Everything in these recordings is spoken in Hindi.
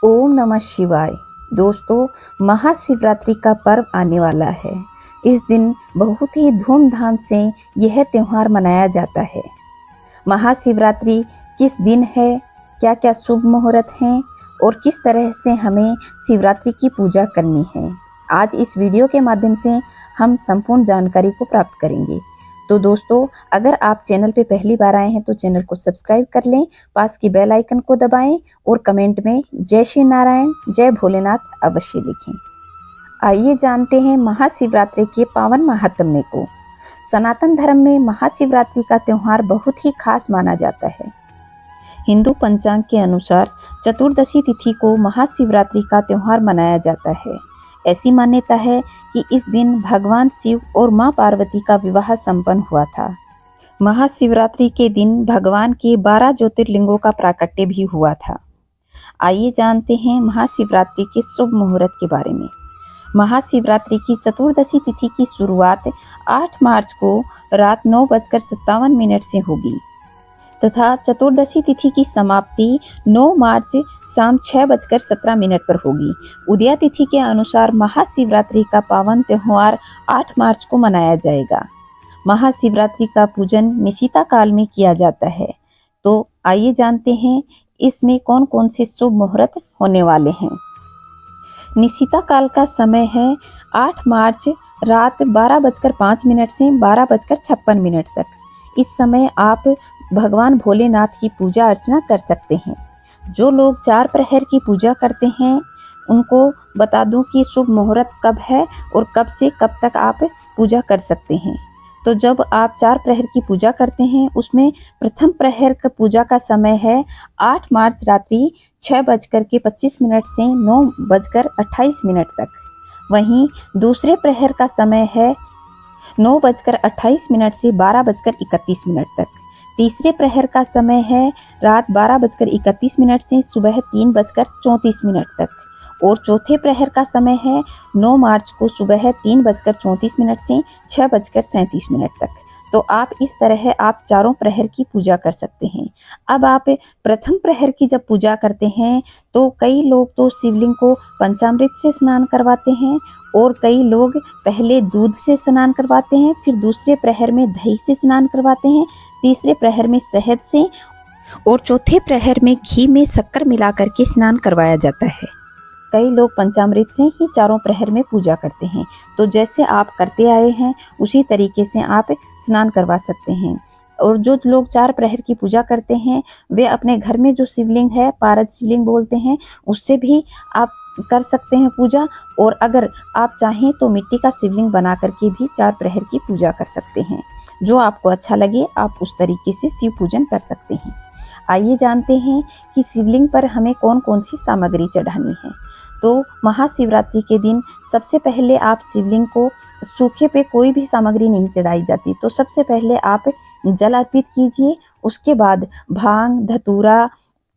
ओम नमः शिवाय। दोस्तों, महाशिवरात्रि का पर्व आने वाला है। इस दिन बहुत ही धूमधाम से यह त्यौहार मनाया जाता है। महाशिवरात्रि किस दिन है, क्या क्या शुभ मुहूर्त हैं और किस तरह से हमें शिवरात्रि की पूजा करनी है, आज इस वीडियो के माध्यम से हम संपूर्ण जानकारी को प्राप्त करेंगे। तो दोस्तों, अगर आप चैनल पे पहली बार आए हैं तो चैनल को सब्सक्राइब कर लें, पास की बेल आइकन को दबाएं और कमेंट में जय श्री नारायण, जय भोलेनाथ अवश्य लिखें। आइए जानते हैं महाशिवरात्रि के पावन महात्म्य को। सनातन धर्म में महाशिवरात्रि का त्यौहार बहुत ही खास माना जाता है। हिंदू पंचांग के अनुसार चतुर्दशी तिथि को महाशिवरात्रि का त्यौहार मनाया जाता है। ऐसी मान्यता है कि इस दिन भगवान शिव और मां पार्वती का विवाह संपन्न हुआ था। महाशिवरात्रि के दिन भगवान के 12 ज्योतिर्लिंगों का प्राकट्य भी हुआ था। आइए जानते हैं महाशिवरात्रि के शुभ मुहूर्त के बारे में। महाशिवरात्रि की चतुर्दशी तिथि की शुरुआत 8 मार्च को रात 9:57 से होगी तथा चतुर्दशी तिथि की समाप्ति 9 मार्च शाम 6:17 पर होगी। उदया तिथि के अनुसार महाशिवरात्रि का पावन त्यौहार 8 मार्च को मनाया जाएगा। महाशिवरात्रि का पूजन निशिता काल में किया जाता है। तो आइए जानते हैं इसमें कौन कौन से शुभ मुहूर्त होने वाले हैं। निशिता काल का समय है 8 मार्च रात 12:05 से 12:56 तक। इस समय आप भगवान भोलेनाथ की पूजा अर्चना कर सकते हैं। जो लोग 4 प्रहर की पूजा करते हैं उनको बता दूं कि शुभ मुहूर्त कब है और कब से कब तक आप पूजा कर सकते हैं। तो जब आप 4 प्रहर की पूजा करते हैं उसमें प्रथम प्रहर का पूजा का समय है 8 मार्च रात्रि 6:25 से 9:28 तक। वहीं दूसरे प्रहर का समय है 9:28 से 12:31 तक। तीसरे प्रहर का समय है रात 12:31 से सुबह 3:34 तक और चौथे प्रहर का समय है 9 मार्च को सुबह 3:34 से 6:37 तक। तो आप इस तरह आप चारों प्रहर की पूजा कर सकते हैं। अब आप प्रथम प्रहर की जब पूजा करते हैं तो कई लोग तो शिवलिंग को पंचामृत से स्नान करवाते हैं और कई लोग पहले दूध से स्नान करवाते हैं, फिर दूसरे प्रहर में दही से स्नान करवाते हैं, तीसरे प्रहर में शहद से और चौथे प्रहर में घी में शक्कर मिलाकर के स्नान करवाया जाता है। कई लोग पंचामृत से ही चारों प्रहर में पूजा करते हैं। तो जैसे आप करते आए हैं उसी तरीके से आप स्नान करवा सकते हैं। और जो लोग 4 प्रहर की पूजा करते हैं वे अपने घर में जो शिवलिंग है, पारद शिवलिंग बोलते हैं, उससे भी आप कर सकते हैं पूजा। और अगर आप चाहें तो मिट्टी का शिवलिंग बना करके भी 4 प्रहर की पूजा कर सकते हैं। जो आपको अच्छा लगे आप उस तरीके से शिव पूजन कर सकते हैं। आइए जानते हैं कि शिवलिंग पर हमें कौन कौन सी सामग्री चढ़ानी है। तो महाशिवरात्रि के दिन सबसे पहले आप शिवलिंग को सूखे पे कोई भी सामग्री नहीं चढ़ाई जाती। तो सबसे पहले आप जल अर्पित कीजिए, उसके बाद भांग, धतूरा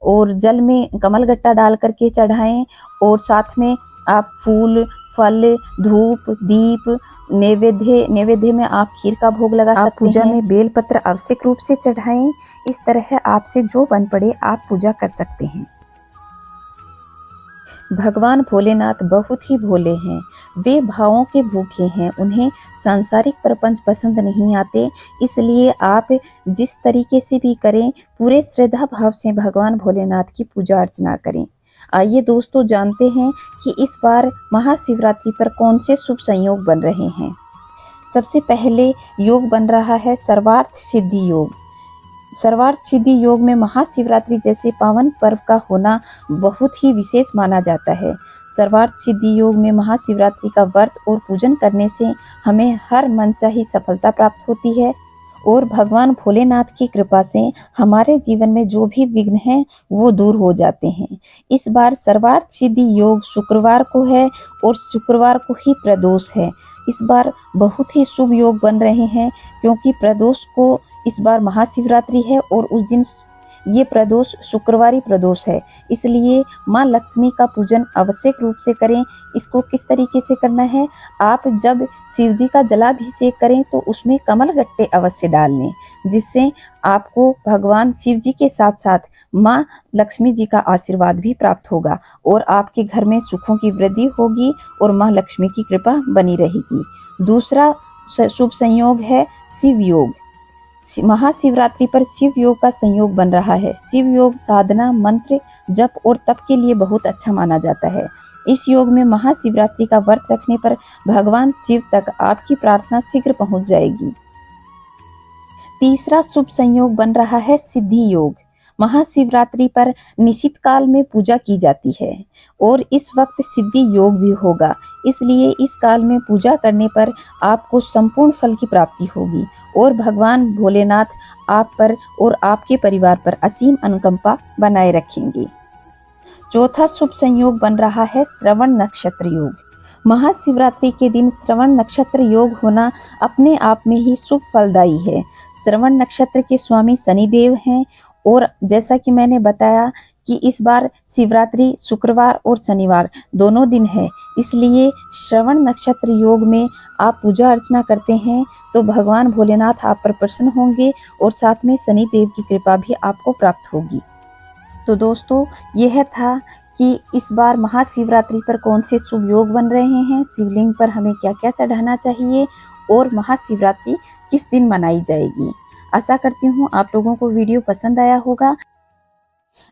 और जल में कमलगट्टा डाल करके चढ़ाएं और साथ में आप फूल, फल, धूप, दीप, नैवेद्य में आप खीर का भोग लगा सकते हैं। पूजा में बेलपत्र आवश्यक रूप से चढ़ाएं। इस तरह आपसे जो बन पड़े आप पूजा कर सकते हैं। भगवान भोलेनाथ बहुत ही भोले हैं। वे भावों के भूखे हैं, उन्हें सांसारिक प्रपंच पसंद नहीं आते। इसलिए आप जिस तरीके से भी करें पूरे श्रद्धा भाव से भगवान भोलेनाथ की पूजा अर्चना करें। आइए दोस्तों जानते हैं कि इस बार महाशिवरात्रि पर कौन से शुभ संयोग बन रहे हैं। सबसे पहले योग बन रहा है सर्वार्थ सिद्धि योग। सर्वार्थ सिद्धि योग में महाशिवरात्रि जैसे पावन पर्व का होना बहुत ही विशेष माना जाता है। सर्वार्थ सिद्धि योग में महाशिवरात्रि का व्रत और पूजन करने से हमें हर मनचाही सफलता प्राप्त होती है और भगवान भोलेनाथ की कृपा से हमारे जीवन में जो भी विघ्न हैं वो दूर हो जाते हैं। इस बार सर्वार्थ सिद्धि योग शुक्रवार को है और शुक्रवार को ही प्रदोष है। इस बार बहुत ही शुभ योग बन रहे हैं क्योंकि प्रदोष को इस बार महाशिवरात्रि है और उस दिन ये प्रदोष शुक्रवारी प्रदोष है, इसलिए माँ लक्ष्मी का पूजन आवश्यक रूप से करें। इसको किस तरीके से करना है, आप जब शिव जी का जलाभिषेक करें तो उसमें कमल गट्टे अवश्य डाल लें, जिससे आपको भगवान शिव जी के साथ साथ माँ लक्ष्मी जी का आशीर्वाद भी प्राप्त होगा और आपके घर में सुखों की वृद्धि होगी और माँ लक्ष्मी की कृपा बनी रहेगी। दूसरा शुभ संयोग है शिव योग। महाशिवरात्रि पर शिव योग का संयोग बन रहा है। शिव योग साधना, मंत्र, जप और तप के लिए बहुत अच्छा माना जाता है। इस योग में महाशिवरात्रि का व्रत रखने पर भगवान शिव तक आपकी प्रार्थना शीघ्र पहुंच जाएगी। तीसरा शुभ संयोग बन रहा है सिद्धि योग। महाशिवरात्रि पर निशित काल में पूजा की जाती है और इस वक्त सिद्धि योग भी होगा, इसलिए इस काल में पूजा करने पर आपको संपूर्ण फल की प्राप्ति होगी और भगवान भोलेनाथ आप पर और आपके परिवार पर असीम अनुकंपा बनाए रखेंगे। चौथा शुभ संयोग बन रहा है श्रवण नक्षत्र योग। महाशिवरात्रि के दिन श्रवण नक्षत्र योग होना अपने आप में ही शुभ फलदायी है। श्रवण नक्षत्र के स्वामी शनिदेव हैं और जैसा कि मैंने बताया कि इस बार शिवरात्रि शुक्रवार और शनिवार दोनों दिन है, इसलिए श्रवण नक्षत्र योग में आप पूजा अर्चना करते हैं तो भगवान भोलेनाथ आप पर प्रसन्न होंगे और साथ में शनिदेव की कृपा भी आपको प्राप्त होगी। तो दोस्तों, यह था कि इस बार महाशिवरात्रि पर कौन से शुभ योग बन रहे हैं, शिवलिंग पर हमें क्या क्या चढ़ाना चाहिए और महाशिवरात्रि किस दिन मनाई जाएगी। आशा करती हूँ आप लोगों को वीडियो पसंद आया होगा।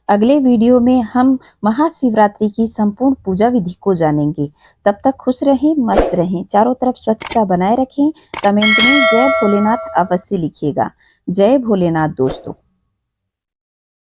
अगले वीडियो में हम महाशिवरात्रि की संपूर्ण पूजा विधि को जानेंगे। तब तक खुश रहें, मस्त रहें, चारों तरफ स्वच्छता बनाए रखें। कमेंट में जय भोलेनाथ अवश्य लिखिएगा। जय भोलेनाथ दोस्तों।